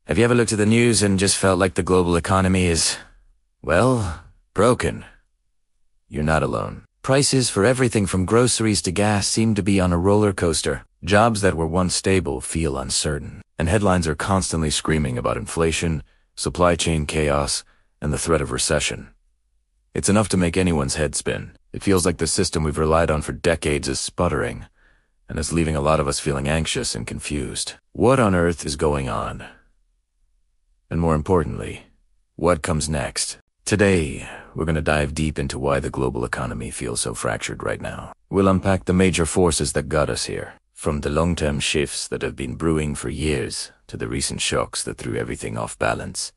Have you ever looked at the news and just felt like the global economy is, well, broken? You're not alone. Prices for everything from groceries to gas seem to be on a roller coaster. Jobs that were once stable feel uncertain, and headlines are constantly screaming about inflation, supply chain chaos, and the threat of recession. It's enough to make anyone's head spin. It feels like the system we've relied on for decades is sputtering, and it's leaving a lot of us feeling anxious and confused. What on earth is going on? And more importantly, what comes next? Today, we're going to dive deep into why the global economy feels so fractured right now. We'll unpack the major forces that got us here, from the long-term shifts that have been brewing for years to the recent shocks that threw everything off balance.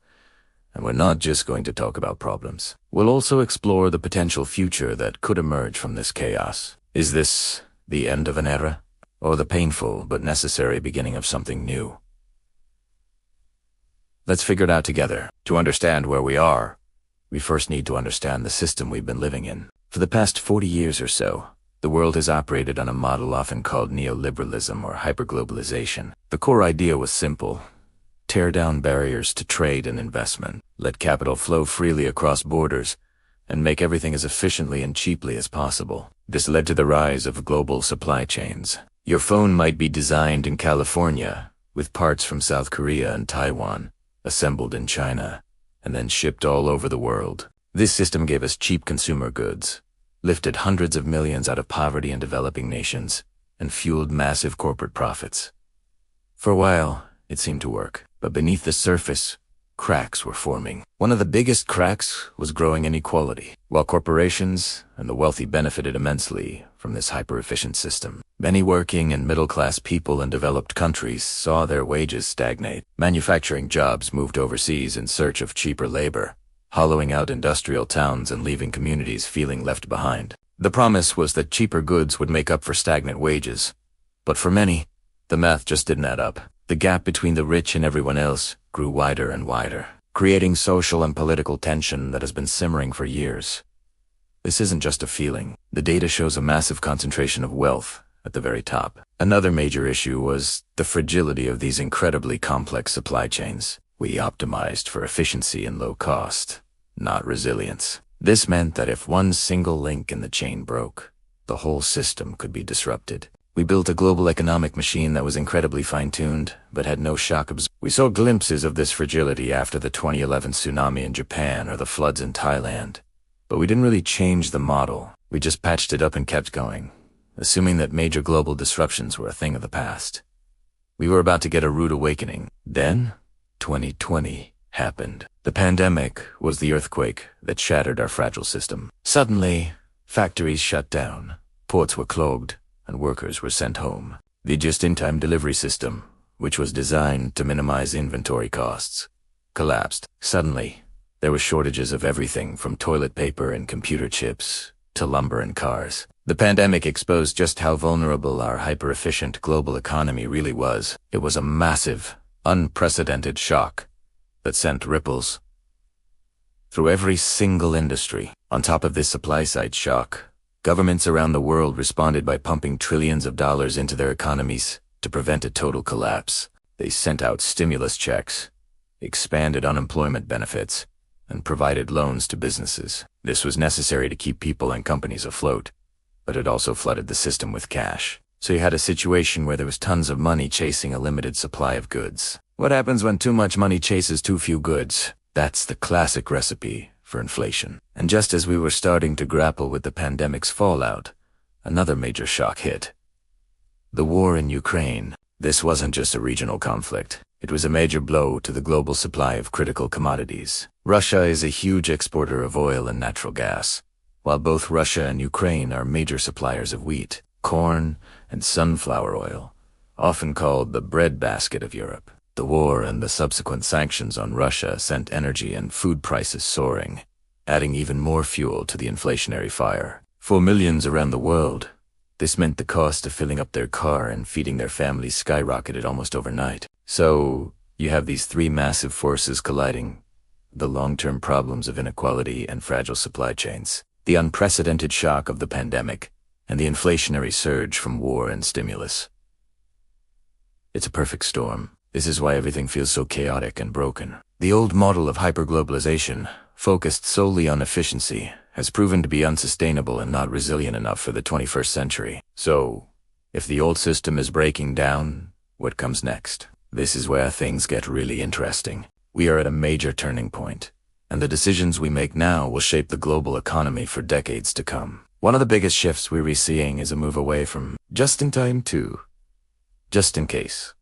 And we're not just going to talk about problems. We'll also explore the potential future that could emerge from this chaos. Is this the end of an era, or the painful but necessary beginning of something new? Let's figure it out together. To understand where we are, we first need to understand the system we've been living in. For the past 40 years or so, the world has operated on a model often called neoliberalism or hyperglobalization. The core idea was simple: tear down barriers to trade and investment, let capital flow freely across borders, and make everything as efficiently and cheaply as possible. This led to the rise of global supply chains. Your phone might be designed in California, with parts from South Korea and Taiwan, assembled in China, and then shipped all over the world. This system gave us cheap consumer goods, lifted hundreds of millions out of poverty in developing nations, and fueled massive corporate profits. For a while, it seemed to work, but beneath the surface, cracks were forming. One of the biggest cracks was growing inequality. While corporations and the wealthy benefited immensely from this hyper-efficient system, many working and middle-class people in developed countries saw their wages stagnate. Manufacturing jobs moved overseas in search of cheaper labor, hollowing out industrial towns and leaving communities feeling left behind. The promise was that cheaper goods would make up for stagnant wages, but for many, the math just didn't add up. The gap between the rich and everyone else grew wider and wider, creating social and political tension that has been simmering for years. This isn't just a feeling. The data shows a massive concentration of wealth at the very top. Another major issue was the fragility of these incredibly complex supply chains. We optimized for efficiency and low cost, not resilience. This meant that if one single link in the chain broke, the whole system could be disrupted. We built a global economic machine that was incredibly fine-tuned, but had no shock absorber. We saw glimpses of this fragility after the 2011 tsunami in Japan or the floods in Thailand. But we didn't really change the model. We just patched it up and kept going, assuming that major global disruptions were a thing of the past. We were about to get a rude awakening. Then, 2020 happened. The pandemic was the earthquake that shattered our fragile system. Suddenly, factories shut down, ports were clogged, and workers were sent home. The just-in-time delivery system, which was designed to minimize inventory costs, collapsed. Suddenly, there were shortages of everything from toilet paper and computer chips to lumber and cars. The pandemic exposed just how vulnerable our hyper-efficient global economy really was. It was a massive, unprecedented shock that sent ripples through every single industry. On top of this supply-side shock, governments around the world responded by pumping trillions of dollars into their economies to prevent a total collapse. They sent out stimulus checks, expanded unemployment benefits, and provided loans to businesses. This was necessary to keep people and companies afloat, but it also flooded the system with cash. So you had a situation where there was tons of money chasing a limited supply of goods. What happens when too much money chases too few goods? That's the classic recipe for inflation. And just as we were starting to grapple with the pandemic's fallout, another major shock hit. The war in Ukraine. This wasn't just a regional conflict. It was a major blow to the global supply of critical commodities. Russia is a huge exporter of oil and natural gas, while both Russia and Ukraine are major suppliers of wheat, corn, and sunflower oil, often called the breadbasket of Europe. The war and the subsequent sanctions on Russia sent energy and food prices soaring, adding even more fuel to the inflationary fire. For millions around the world, this meant the cost of filling up their car and feeding their families skyrocketed almost overnight. So, you have these three massive forces colliding: the long-term problems of inequality and fragile supply chains, the unprecedented shock of the pandemic, and the inflationary surge from war and stimulus. It's a perfect storm. This is why everything feels so chaotic and broken. The old model of hyperglobalization, focused solely on efficiency, has proven to be unsustainable and not resilient enough for the 21st century. So, if the old system is breaking down, what comes next? This is where things get really interesting. We are at a major turning point, and the decisions we make now will shape the global economy for decades to come. One of the biggest shifts we're seeing is a move away from just-in-time to just-in-case.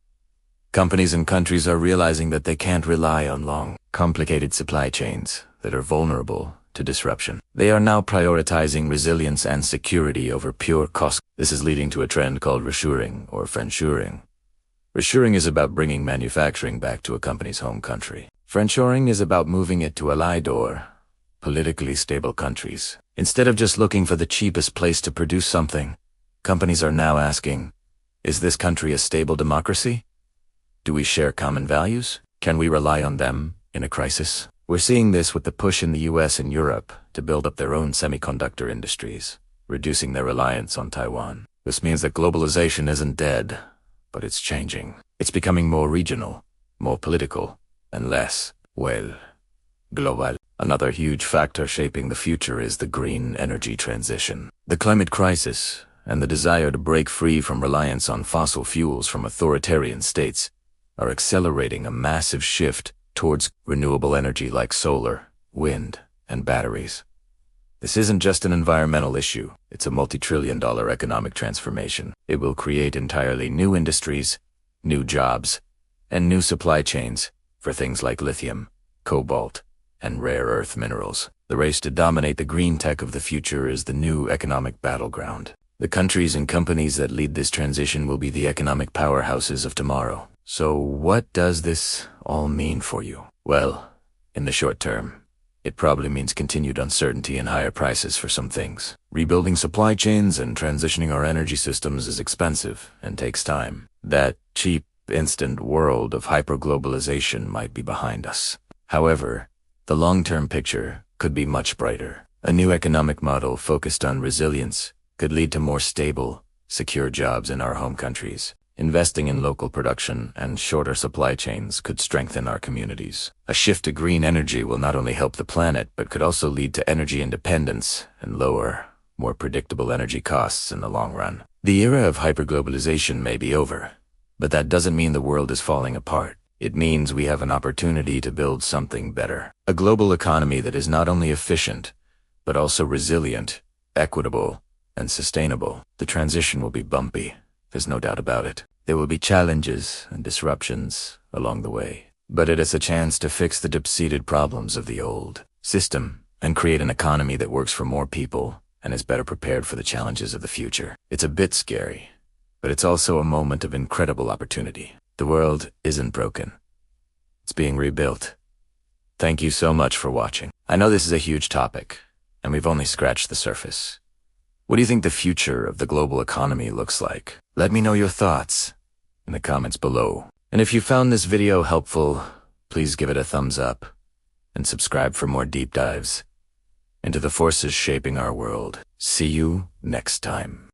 Companies and countries are realizing that they can't rely on long, complicated supply chains that are vulnerable to disruption. They are now prioritizing resilience and security over pure cost. This is leading to a trend called reshoring or friendshoring. Reshoring is about bringing manufacturing back to a company's home country. Friendshoring is about moving it to allied or politically stable countries. Instead of just looking for the cheapest place to produce something, companies are now asking, is this country a stable democracy? Do we share common values? Can we rely on them in a crisis? We're seeing this with the push in the US and Europe to build up their own semiconductor industries, reducing their reliance on Taiwan. This means that globalization isn't dead, but it's changing. It's becoming more regional, more political, and less, well, global. Another huge factor shaping the future is the green energy transition. The climate crisis and the desire to break free from reliance on fossil fuels from authoritarian states are accelerating a massive shift towards renewable energy like solar, wind, and batteries. This isn't just an environmental issue, it's a multi-trillion-dollar economic transformation. It will create entirely new industries, new jobs, and new supply chains for things like lithium, cobalt, and rare earth minerals. The race to dominate the green tech of the future is the new economic battleground. The countries and companies that lead this transition will be the economic powerhouses of tomorrow. So what does this all mean for you? Well, in the short term, it probably means continued uncertainty and higher prices for some things. Rebuilding supply chains and transitioning our energy systems is expensive and takes time. That cheap, instant world of hyperglobalization might be behind us. However, the long-term picture could be much brighter. A new economic model focused on resilience could lead to more stable, secure jobs in our home countries. Investing in local production and shorter supply chains could strengthen our communities. A shift to green energy will not only help the planet, but could also lead to energy independence and lower, more predictable energy costs in the long run. The era of hyperglobalization may be over, but that doesn't mean the world is falling apart. It means we have an opportunity to build something better. A global economy that is not only efficient, but also resilient, equitable, and sustainable. The transition will be bumpy. There's no doubt about it. There will be challenges and disruptions along the way, but it is a chance to fix the deep-seated problems of the old system and create an economy that works for more people and is better prepared for the challenges of the future. It's a bit scary, but it's also a moment of incredible opportunity. The world isn't broken. It's being rebuilt. Thank you so much for watching. I know this is a huge topic, and we've only scratched the surface. What do you think the future of the global economy looks like? Let me know your thoughts in the comments below. And if you found this video helpful, please give it a thumbs up and subscribe for more deep dives into the forces shaping our world. See you next time.